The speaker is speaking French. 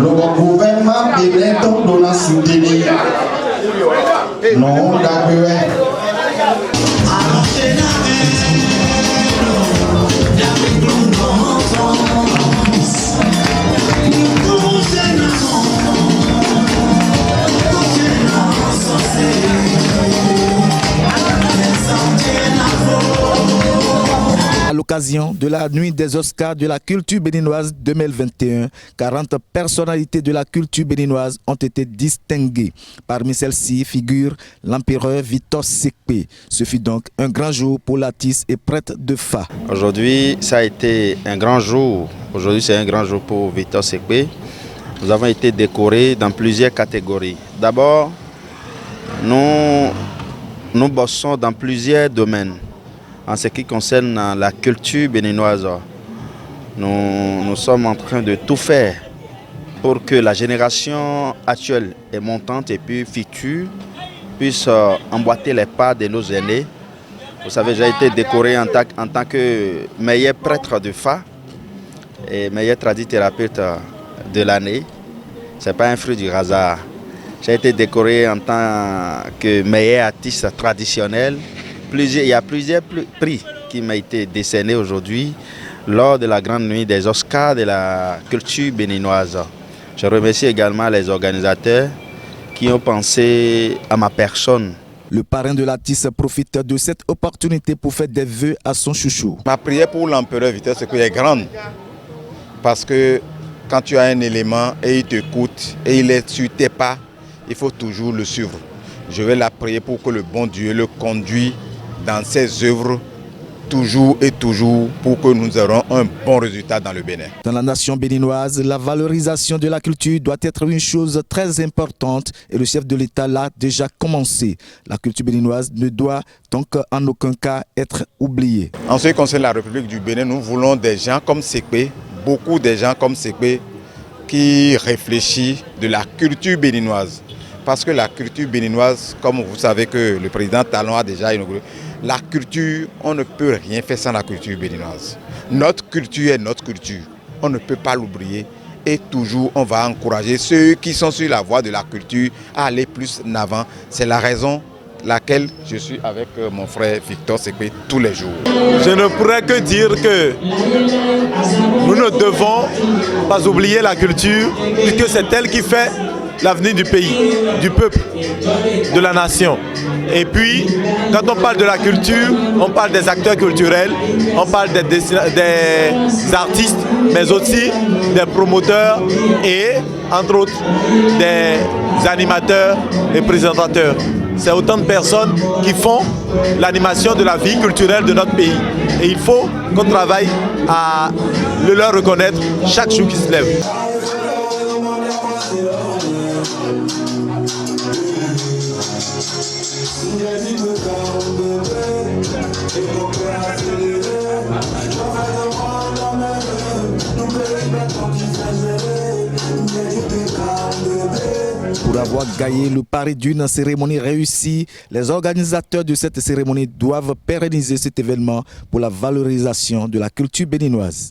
Le gouvernement bénin donc de la soutenir. Non, d'accord. À l'occasion de la nuit des Oscars de la culture béninoise 2021, 40 personnalités de la culture béninoise ont été distinguées. Parmi celles-ci figure l'empereur Victor Sekpe. Ce fut donc un grand jour pour l'artiste et prêtre de Fa. Aujourd'hui, ça a été un grand jour. Aujourd'hui, c'est un grand jour pour Victor Sekpe. Nous avons été décorés dans plusieurs catégories. D'abord, nous bossons dans plusieurs domaines. En ce qui concerne la culture béninoise, nous sommes en train de tout faire pour que la génération actuelle et montante et puis future puisse emboîter les pas de nos aînés. Vous savez, j'ai été décoré en tant que meilleur prêtre de Fa et meilleur tradithérapeute de l'année. Ce n'est pas un fruit du hasard. J'ai été décoré en tant que meilleur artiste traditionnel. Il y a plusieurs prix qui m'ont été décernés aujourd'hui lors de la grande nuit des Oscars de la culture béninoise. Je remercie également les organisateurs qui ont pensé à ma personne. Le parrain de l'artiste profite de cette opportunité pour faire des vœux à son chouchou. Ma prière pour l'empereur Victor Sekpe est grande parce que quand tu as un élément et il t'écoute et il est sur tes pas, il faut toujours le suivre. Je vais la prier pour que le bon Dieu le conduise dans ses œuvres, toujours et toujours, pour que nous aurons un bon résultat dans le Bénin. Dans la nation béninoise, la valorisation de la culture doit être une chose très importante et le chef de l'État l'a déjà commencé. La culture béninoise ne doit donc en aucun cas être oubliée. En ce qui concerne la République du Bénin, nous voulons des gens comme Sekpe, beaucoup de gens comme Sekpe, qui réfléchissent de la culture béninoise. Parce que la culture béninoise, comme vous savez que le président Talon a déjà inauguré, la culture, on ne peut rien faire sans la culture béninoise. Notre culture est notre culture. On ne peut pas l'oublier. Et toujours, on va encourager ceux qui sont sur la voie de la culture à aller plus en avant. C'est la raison laquelle je suis avec mon frère Victor Sekpe tous les jours. Je ne pourrais que dire que nous ne devons pas oublier la culture, puisque c'est elle qui fait l'avenir du pays, du peuple, de la nation. Et puis, quand on parle de la culture, on parle des acteurs culturels, on parle des artistes, mais aussi des promoteurs et, entre autres, des animateurs et présentateurs. C'est autant de personnes qui font l'animation de la vie culturelle de notre pays. Et il faut qu'on travaille à le leur reconnaître chaque jour qui se lève. Pour avoir gagné le pari d'une cérémonie réussie, les organisateurs de cette cérémonie doivent pérenniser cet événement pour la valorisation de la culture béninoise.